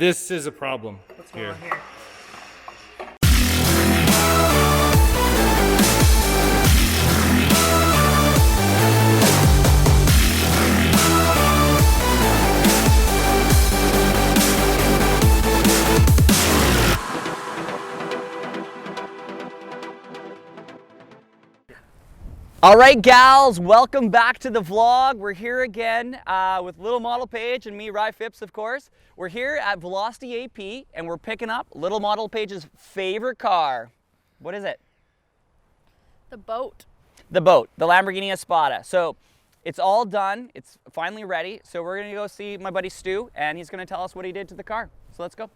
this is a problem. What's going on here? All right, gals, welcome back to the vlog. We're here again with little model Paige and me, RyFips, of course. We're here at Velocity AP and we're picking up little model Paige's favorite car. What is it? The boat. The boat, the Lamborghini Espada. So it's all done. It's finally ready. So we're gonna go see my buddy Stu and he's gonna tell us what he did to the car. So let's go.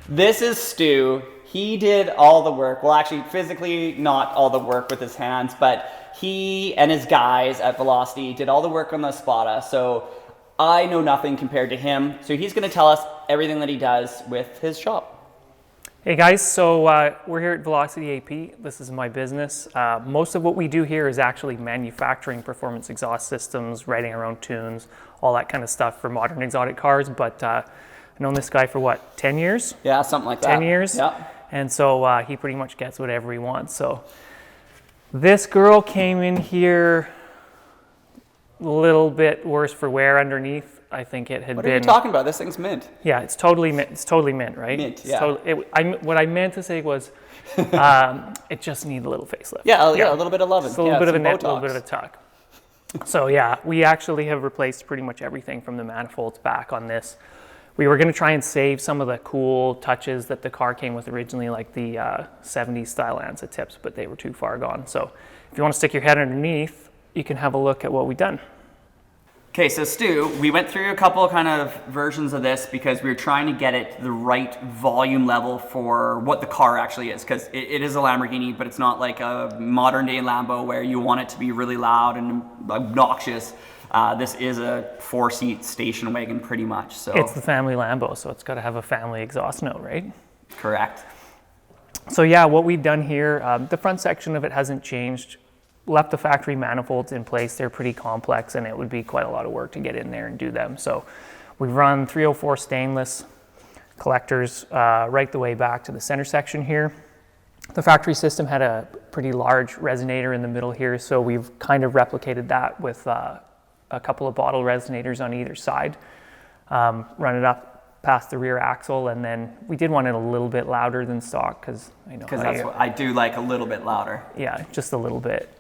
This is Stu. He did all the work. Well, actually, physically not all the work with his hands, but he and his guys at Velocity did all the work on the Espada. So I know nothing compared to him. So he's going to tell us everything that he does with his shop. Hey guys, so we're here at Velocity AP. This is my business. Most of what we do here is actually manufacturing performance exhaust systems, writing our own tunes, all that kind of stuff for modern exotic cars. But I've known this guy for what, 10 years? Yeah, something like that. 10 years? Yeah. And so he pretty much gets whatever he wants. So this girl came in here a little bit worse for wear underneath. I think it had been... What are you talking about? This thing's mint. Yeah, it's totally mint. It's totally mint, right? Mint, yeah. What I meant to say was it just needs a little facelift. Yeah, a little bit of loving. Just a little bit of a nip, a little bit of a tuck. So yeah, we actually have replaced pretty much everything from the manifolds back on this. We were going to try and save some of the cool touches that the car came with originally, like the 70s style Ansa tips, but they were too far gone. So if you want to stick your head underneath, you can have a look at what we've done. Okay, so Stu, we went through a couple kind of versions of this because we were trying to get it the right volume level for what the car actually is, because it is a Lamborghini, but it's not like a modern day Lambo where you want it to be really loud and obnoxious. This is a 4-seat station wagon pretty much. So it's the family Lambo, so it's got to have a family exhaust note, right? Correct. So yeah, what we've done here, the front section of it hasn't changed. Left the factory manifolds in place. They're pretty complex and it would be quite a lot of work to get in there and do them. So we've run 304 stainless collectors right the way back to the center section here. The factory system had a pretty large resonator in the middle here, so we've kind of replicated that with a couple of bottle resonators on either side. Run it up past the rear axle, and then we did want it a little bit louder than stock because I know that's what I do, like a little bit louder. Yeah, just a little bit.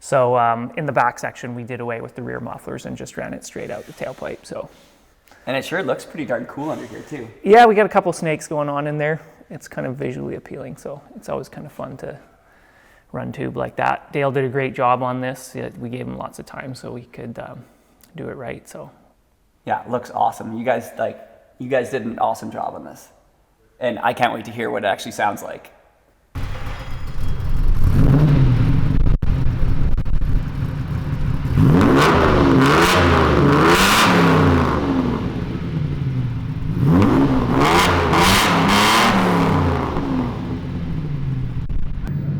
So in the back section, we did away with the rear mufflers and just ran it straight out the tailpipe. So, and it sure looks pretty darn cool under here too. Yeah, we got a couple snakes going on in there. It's kind of visually appealing, so it's always kind of fun to run tube like that. Dale did a great job on this. We gave him lots of time so we could do it right. So yeah, it looks awesome. You guys did an awesome job on this, and I can't wait to hear what it actually sounds like.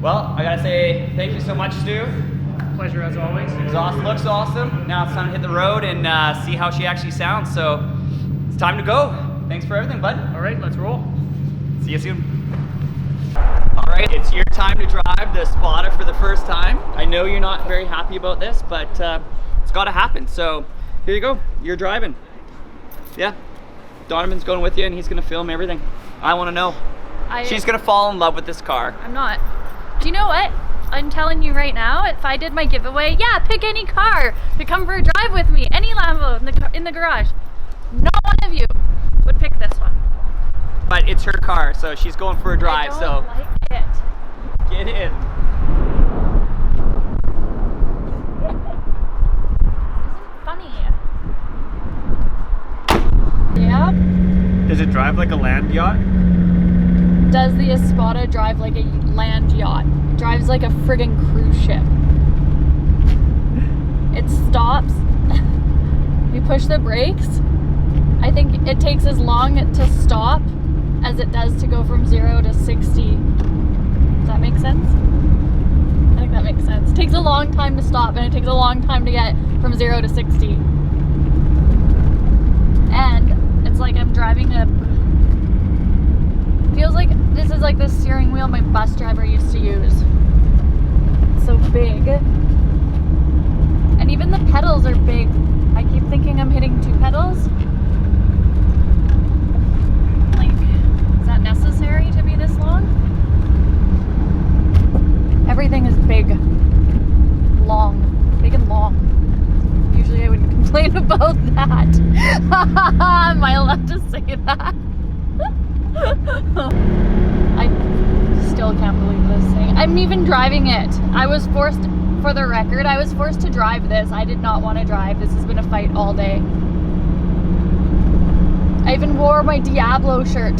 Well, I gotta say thank you so much, Stu. Pleasure as always. Exhaust looks awesome. Now it's time to hit the road and see how she actually sounds. So it's time to go. Thanks for everything, bud. All right, let's roll. See you soon. All right, it's your time to drive the Espada for the first time. I know you're not very happy about this, but it's got to happen. So here you go. You're driving. Yeah. Donovan's going with you and he's gonna film everything. I wanna know. She's gonna fall in love with this car. I'm not. Do you know what? I'm telling you right now, if I did my giveaway, yeah, pick any car to come for a drive with me, any Lambo in the garage. Not one of you would pick this one. But it's her car, so she's going for a drive, I don't like it. Get in. Funny. Yep. Does it drive like a land yacht? Does the Espada drive like a land yacht? Drives like a friggin' cruise ship. It stops. You push the brakes. I think it takes as long to stop as it does to go from 0 to 60. Does that make sense? I think that makes sense. It takes a long time to stop and it takes a long time to get from 0 to 60. And it's like I'm driving a... Feels like this is like the steering wheel my bus driver used to use. It's so big. And even the pedals are big. I keep thinking I'm hitting 2 pedals. Like, is that necessary to be this long? Everything is big. Long. Big and long. Usually I wouldn't complain about that. Am I allowed to say that? I still can't believe this thing. I'm even driving it. I was forced, for the record, I was forced to drive this. I did not want to drive. This has been a fight all day. I even wore my Diablo shirt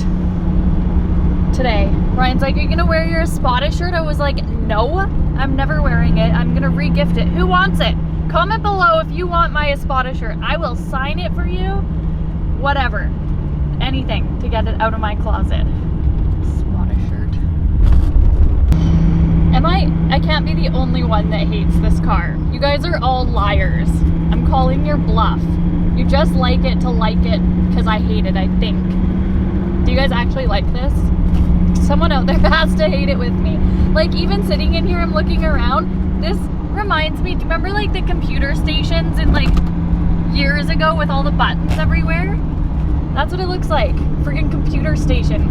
today. Ryan's like, are you gonna wear your Espada shirt? I was like, no, I'm never wearing it. I'm gonna re-gift it. Who wants it? Comment below if you want my Espada shirt. I will sign it for you. Whatever. Anything to get it out of my closet. Espada shirt. I can't be the only one that hates this car. You guys are all liars. I'm calling your bluff. You just like it to like it because I hate it, I think. Do you guys actually like this? Someone out there has to hate it with me. Like, even sitting in here, I'm looking around. This reminds me, do you remember like the computer stations in like years ago with all the buttons everywhere? That's what it looks like. Friggin' computer station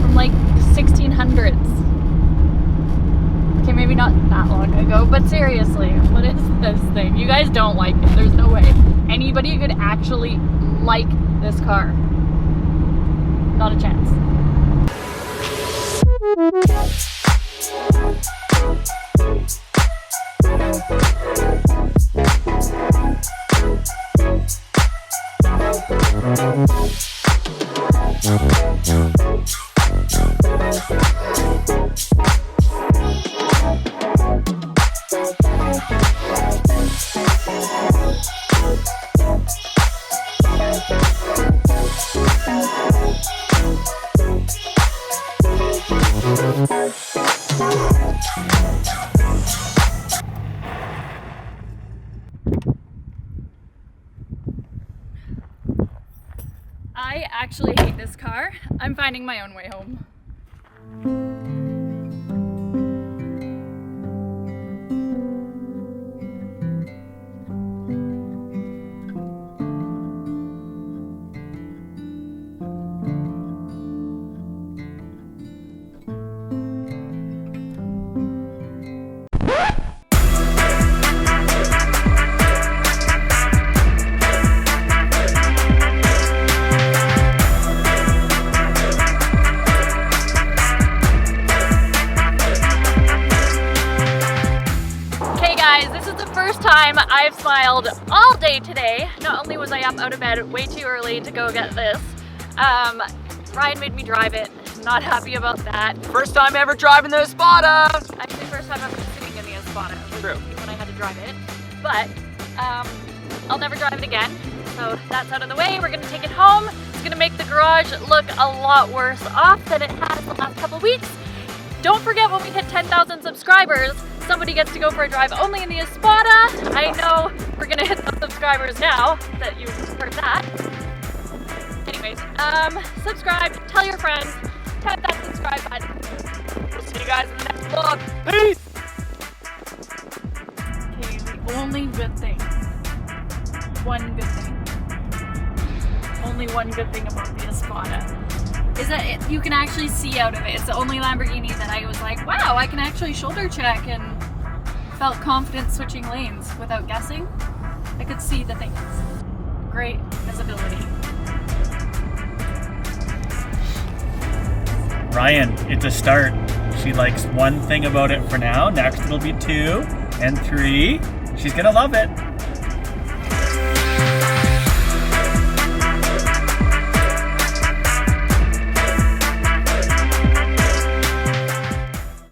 from like 1600s. Okay, maybe not that long ago, but seriously, what is this thing? You guys don't like it. There's no way anybody could actually like this car. Not a chance. I actually hate this car. I'm finding my own way home. I've smiled all day today. Not only was I up out of bed way too early to go get this, Ryan made me drive it. Not happy about that. First time ever driving the Espada! Actually, first time ever sitting in the Espada. True. When I had to drive it. But, I'll never drive it again. So that's out of the way. We're gonna take it home. It's gonna make the garage look a lot worse off than it has the last couple weeks. Don't forget, when we hit 10,000 subscribers, somebody gets to go for a drive only in the Espada. I know we're gonna hit those subscribers now that you've heard that. Anyways, subscribe, tell your friends, tap that subscribe button. We'll see you guys in the next vlog. Peace! Okay, the only good thing. One good thing. only one good thing about the Espada is that you can actually see out of it. It's the only Lamborghini that I was like, wow, I can actually shoulder check, and felt confident switching lanes without guessing. I could see the things. Great visibility. Ryan, it's a start. She likes one thing about it for now. Next it'll be 2 and 3. She's gonna love it.